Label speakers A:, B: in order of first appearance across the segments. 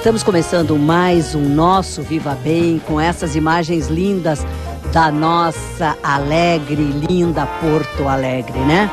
A: Estamos começando mais um nosso Viva Bem com essas imagens lindas da nossa alegre, linda Porto Alegre, né?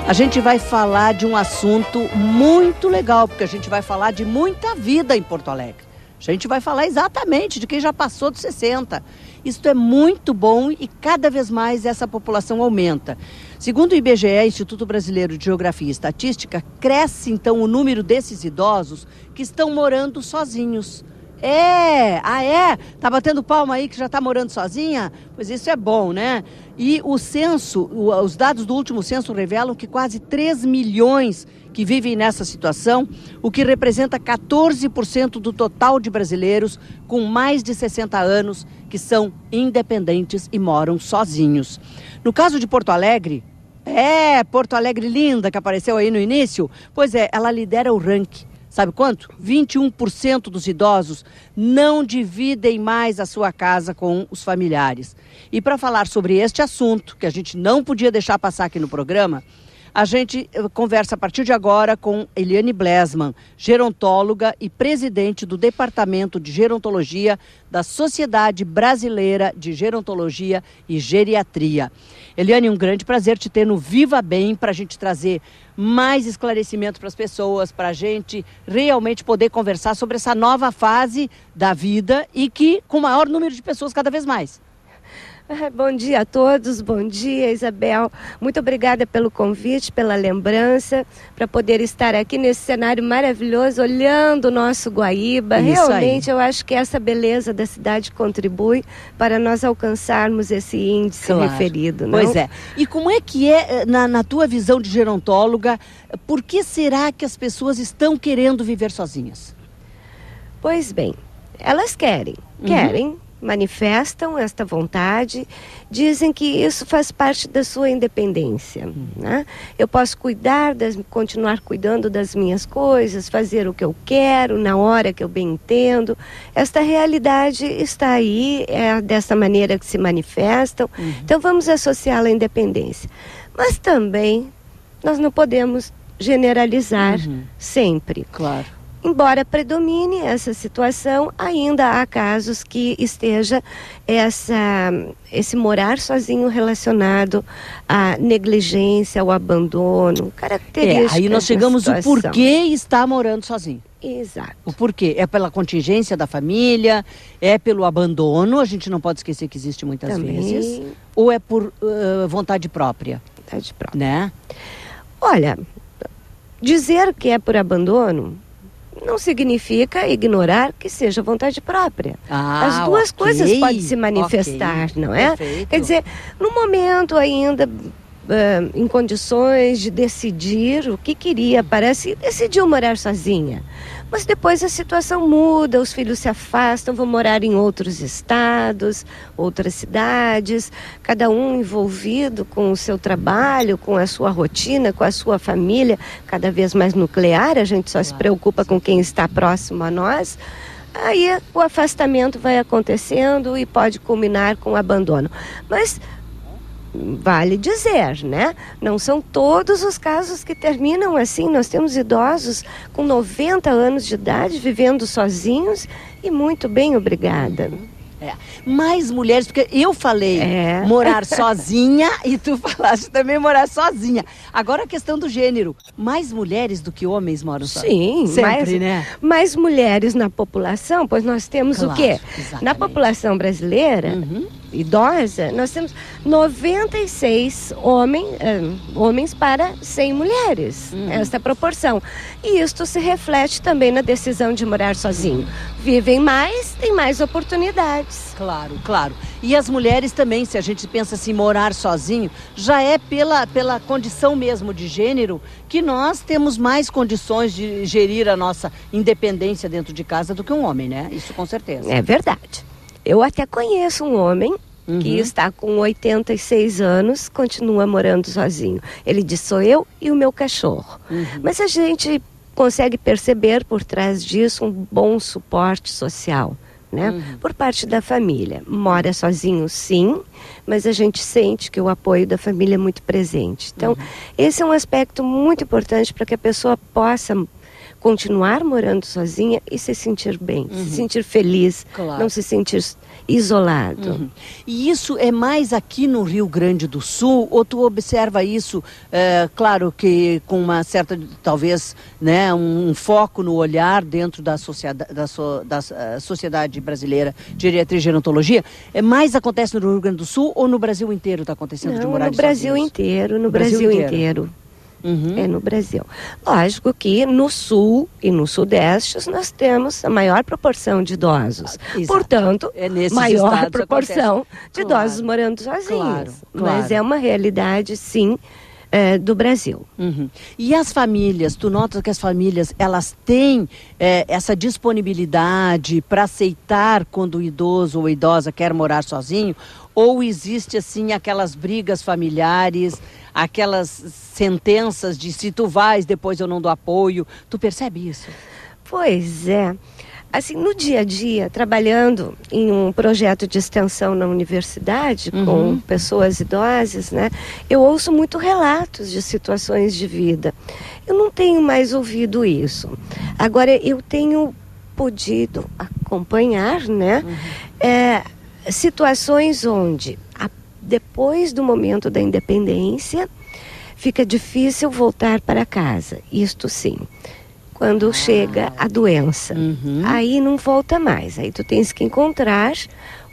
A: A gente vai falar de um assunto muito legal, porque a gente vai falar de muita vida em Porto Alegre. A gente vai falar exatamente de quem já passou dos 60. Isso é muito bom e cada vez mais essa população aumenta. Segundo o IBGE, Instituto Brasileiro de Geografia e Estatística, cresce então o número desses idosos que estão morando sozinhos. Tá batendo palma aí que já está morando sozinha? Pois isso é bom, né? E o censo, os dados do último censo revelam que quase 3 milhões que vivem nessa situação, o que representa 14% do total de brasileiros com mais de 60 anos que são independentes e moram sozinhos. No caso de Porto Alegre, Porto Alegre linda que apareceu aí no início, pois é, ela lidera o ranking. Sabe quanto? 21% dos idosos não dividem mais a sua casa com os familiares. E para falar sobre este assunto, que a gente não podia deixar passar aqui no programa, a gente conversa a partir de agora com Eliane Blesman, gerontóloga e presidente do Departamento de Gerontologia da Sociedade Brasileira de Gerontologia e Geriatria. Eliane, um grande prazer te ter no Viva Bem para a gente trazer mais esclarecimento para as pessoas, para a gente realmente poder conversar sobre essa nova fase da vida e que com maior número de pessoas cada vez mais.
B: Bom dia a todos, bom dia Isabel, muito obrigada pelo convite, pela lembrança, para poder estar aqui nesse cenário maravilhoso, olhando o nosso Guaíba.
A: Isso
B: realmente
A: aí.
B: Eu acho que essa beleza da cidade contribui para nós alcançarmos esse índice referido. Não?
A: Pois é, e como é que na tua visão de gerontóloga, por que será que as pessoas estão querendo viver sozinhas?
B: Pois bem, elas querem, manifestam esta vontade, dizem que isso faz parte da sua independência, né? Eu posso continuar cuidando das minhas coisas, fazer o que eu quero, na hora que eu bem entendo. Esta realidade está aí, é dessa maneira que se manifestam, então vamos associá-la à independência. Mas também nós não podemos generalizar sempre.
A: Claro.
B: Embora predomine essa situação, ainda há casos que esteja esse morar sozinho relacionado à negligência, ao abandono, características.
A: Aí nós chegamos ao porquê está morando sozinho.
B: Exato.
A: O porquê? É pela contingência da família, é pelo abandono, a gente não pode esquecer que existe muitas vezes, ou é por vontade própria?
B: Vontade própria.
A: Né?
B: Olha, dizer que é por abandono não significa ignorar que seja vontade própria. As duas coisas podem se manifestar, não é?
A: Perfeito.
B: Quer dizer, no momento ainda em condições de decidir o que queria para si, decidiu morar sozinha. Mas depois a situação muda, os filhos se afastam, vão morar em outros estados, outras cidades, cada um envolvido com o seu trabalho, com a sua rotina, com a sua família, cada vez mais nuclear, a gente só se preocupa com quem está próximo a nós. Aí o afastamento vai acontecendo e pode culminar com o abandono. Mas vale dizer, né? Não são todos os casos que terminam assim. Nós temos idosos com 90 anos de idade vivendo sozinhos e muito bem, obrigada.
A: Mais mulheres, porque eu falei morar sozinha e tu falaste também morar sozinha. Agora a questão do gênero, mais mulheres do que homens moram sozinhos?
B: Sim,
A: sempre, né?
B: Mais mulheres na população, pois nós temos o quê?
A: Exatamente.
B: Na população brasileira, idosa, nós temos 96 homens para 100 mulheres, esta proporção. E isto se reflete também na decisão de morar sozinho. Vivem mais, têm mais oportunidades.
A: Claro, claro. E as mulheres também, se a gente pensa assim, morar sozinho, já é pela condição mesmo de gênero que nós temos mais condições de gerir a nossa independência dentro de casa do que um homem, né? Isso com certeza.
B: É verdade. Eu até conheço um homem que está com 86 anos, continua morando sozinho. Ele diz, sou eu e o meu cachorro. Mas a gente consegue perceber por trás disso um bom suporte social, né? Por parte da família. Mora sozinho, sim, mas a gente sente que o apoio da família é muito presente. Então, esse é um aspecto muito importante para que a pessoa possa continuar morando sozinha e se sentir bem, se sentir feliz, não se sentir isolado.
A: E isso é mais aqui no Rio Grande do Sul, ou tu observa isso, claro que com uma certa, talvez, né, um foco no olhar dentro da Sociedade Brasileira de Geriatria e Gerontologia, mais acontece no Rio Grande do Sul ou no Brasil inteiro está acontecendo?
B: Não,
A: de morar
B: no Brasil inteiro, no Brasil inteiro. É no Brasil. Lógico que no sul e no sudeste nós temos a maior proporção de idosos. Portanto, maior proporção de idosos morando sozinhos. Mas é uma realidade, sim, do Brasil.
A: E as famílias, tu notas que as famílias, elas têm essa disponibilidade para aceitar quando o idoso ou a idosa quer morar sozinho? Ou existe, assim, aquelas brigas familiares, aquelas sentenças de se tu vais, depois eu não dou apoio? Tu percebe isso?
B: Pois é. Assim, no dia a dia, trabalhando em um projeto de extensão na universidade, com pessoas idosas, né? Eu ouço muito relatos de situações de vida. Eu não tenho mais ouvido isso. Agora, eu tenho podido acompanhar, né? Situações onde, depois do momento da independência, fica difícil voltar para casa. Isto sim. Quando chega a doença, aí não volta mais. Aí tu tens que encontrar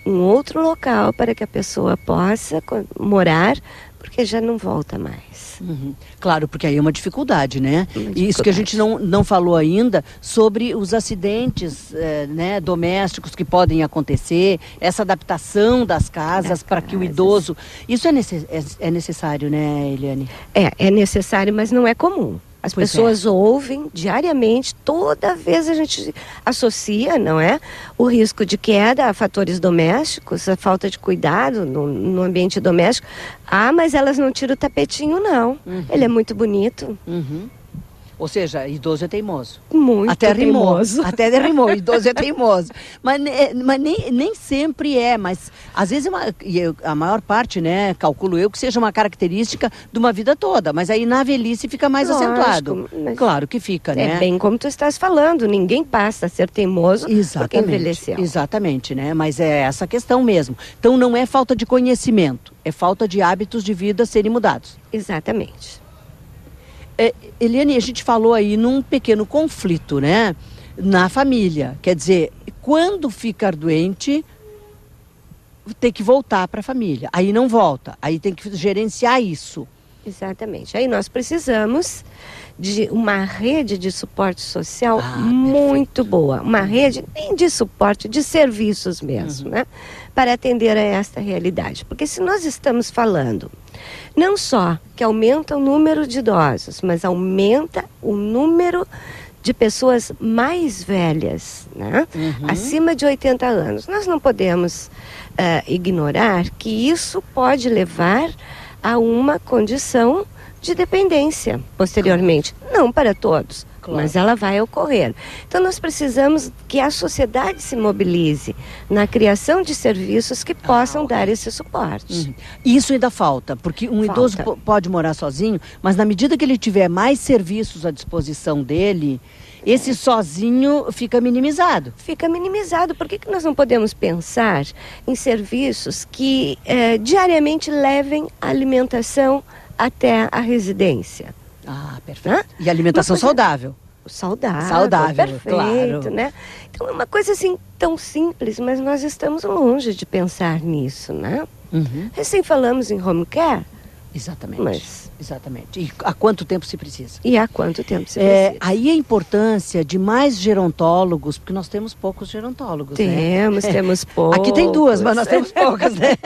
B: um outro local para que a pessoa possa morar, porque já não volta mais.
A: Claro, porque aí é uma dificuldade, né? Isso que a gente não falou ainda sobre os acidentes né, domésticos que podem acontecer, essa adaptação das casas para que o idoso... Isso é necessário, né, Eliane?
B: É necessário, mas não é comum. As pessoas ouvem diariamente, toda vez a gente associa, não é? O risco de queda a fatores domésticos, a falta de cuidado no ambiente doméstico. Ah, mas elas não tiram o tapetinho, não. Ele é muito bonito.
A: Ou seja, idoso é teimoso.
B: Muito
A: até
B: teimoso.
A: Até rimou, idoso é teimoso. Mas nem sempre é, mas às vezes a maior parte, né, calculo eu, que seja uma característica de uma vida toda. Mas aí na velhice fica mais acentuado. Claro que fica, né?
B: É bem como tu estás falando, ninguém passa a ser teimoso porque envelheceu.
A: Exatamente, né? Mas é essa questão mesmo. Então não é falta de conhecimento, é falta de hábitos de vida serem mudados.
B: Exatamente.
A: Eliane, a gente falou aí num pequeno conflito, né? Na família. Quer dizer, quando ficar doente, tem que voltar para a família. Aí não volta. Aí tem que gerenciar isso.
B: Exatamente. Aí nós precisamos de uma rede de suporte social muito boa. Uma rede nem de suporte, de serviços mesmo, né? Para atender a esta realidade. Porque se nós estamos falando não só que aumenta o número de idosos, mas aumenta o número de pessoas mais velhas, né? Acima de 80 anos. Nós não podemos ignorar que isso pode levar a uma condição de dependência posteriormente. Não para todos, mas ela vai ocorrer. Então nós precisamos que a sociedade se mobilize na criação de serviços que possam dar esse suporte.
A: Isso ainda falta, porque um idoso pode morar sozinho, mas na medida que ele tiver mais serviços à disposição dele, esse sozinho fica minimizado.
B: Fica minimizado. Por que nós não podemos pensar em serviços que diariamente levem a alimentação até a residência?
A: Perfeito. E alimentação saudável.
B: Saudável, perfeito,
A: claro.
B: Né? Então é uma coisa assim tão simples, mas nós estamos longe de pensar nisso, né? Recém falamos em home care.
A: Exatamente. Exatamente. E há quanto tempo se precisa? Aí a importância de mais gerontólogos, porque nós temos poucos gerontólogos,
B: Temos poucos.
A: Aqui tem duas, mas nós temos poucas, né?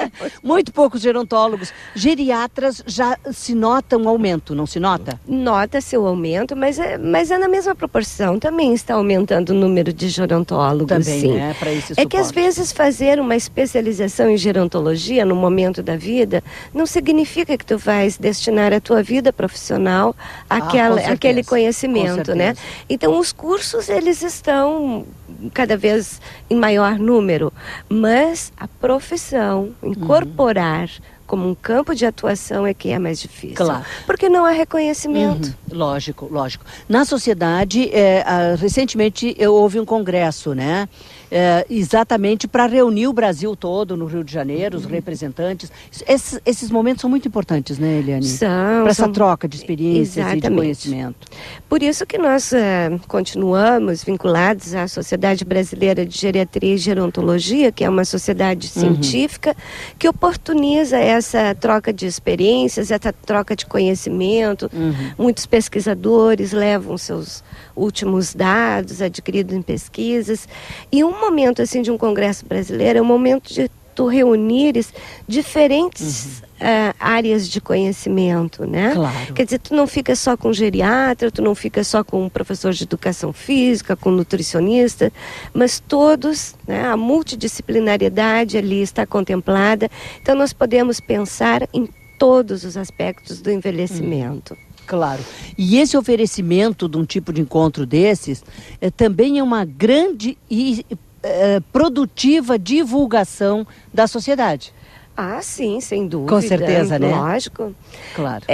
A: Muito poucos gerontólogos. Geriatras já se nota um aumento, não se nota?
B: Nota-se o aumento, mas é na mesma proporção. Também está aumentando o número de gerontólogos,
A: também,
B: sim.
A: Né? Para esse
B: suporte. Que às vezes fazer uma especialização em gerontologia no momento da vida não significa que tu vais destinar a tua vida profissional àquele conhecimento, né? Então os cursos eles estão cada vez em maior número, mas a profissão, incorporar como um campo de atuação é que é mais difícil.
A: Claro.
B: Porque não há reconhecimento.
A: Lógico, lógico. Na sociedade, recentemente houve um congresso, né? Exatamente para reunir o Brasil todo no Rio de Janeiro, os representantes. Esses momentos são muito importantes, né, Eliane? Para essa troca de experiências e de conhecimento.
B: Por isso que nós continuamos vinculados à Sociedade Brasileira de Geriatria e Gerontologia, que é uma sociedade científica que oportuniza essa troca de experiências, essa troca de conhecimento. Muitos pesquisadores levam seus últimos dados adquiridos em pesquisas. E um momento assim de um congresso brasileiro é um momento de tu reunires diferentes áreas de conhecimento, né?
A: Claro.
B: Quer dizer, tu não fica só com geriatra, tu não fica só com um professor de educação física, com nutricionista, mas todos, né, a multidisciplinariedade ali está contemplada. Então nós podemos pensar em todos os aspectos do envelhecimento.
A: Claro. E esse oferecimento de um tipo de encontro desses também é uma grande e produtiva divulgação da sociedade.
B: Ah, sim, sem dúvida.
A: Com certeza, né?
B: Lógico.
A: Claro.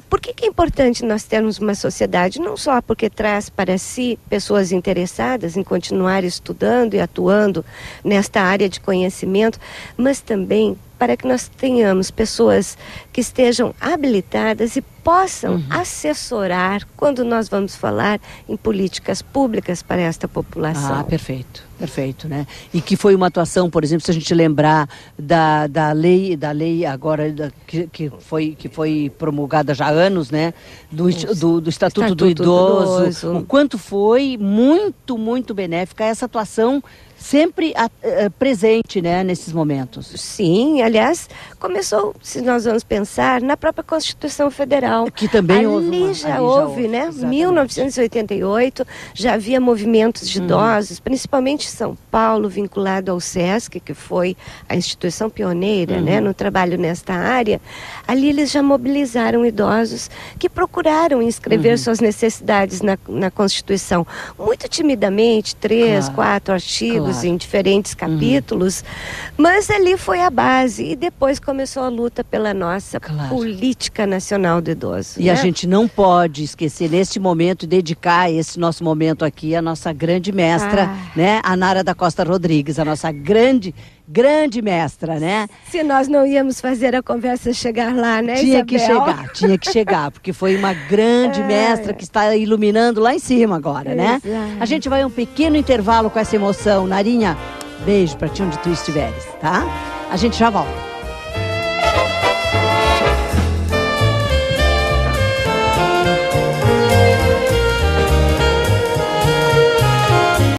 B: Por que é importante nós termos uma sociedade? Não só porque traz para si pessoas interessadas em continuar estudando e atuando nesta área de conhecimento, mas também para que nós tenhamos pessoas que estejam habilitadas e possam assessorar quando nós vamos falar em políticas públicas para esta população.
A: Ah, perfeito, perfeito, né? E que foi uma atuação, por exemplo, se a gente lembrar da lei agora que foi promulgada já há anos, né? Do Estatuto do Idoso. O quanto foi muito, muito benéfica essa atuação sempre presente, né, nesses momentos.
B: Sim, aliás, começou, se nós vamos pensar, na própria Constituição Federal.
A: Que também
B: já houve, né? Em 1988 já havia movimentos de idosos, principalmente em São Paulo, vinculado ao SESC, que foi a instituição pioneira, né, no trabalho nesta área. Ali eles já mobilizaram idosos que procuraram inscrever suas necessidades na Constituição. Muito timidamente, 3, 4 artigos, em diferentes capítulos, mas ali foi a base e depois começou a luta pela nossa política nacional do idoso.
A: E a gente não pode esquecer neste momento e dedicar esse nosso momento aqui à nossa grande mestra, né, a Nara da Costa Rodrigues, a nossa grande mestra, né?
B: Se nós não íamos fazer a conversa chegar lá, né,
A: tinha que chegar, porque foi uma grande mestra que está iluminando lá em cima agora, né? A gente vai a um pequeno intervalo com essa emoção. Narinha, beijo pra ti onde tu estiveres, tá? A gente já volta.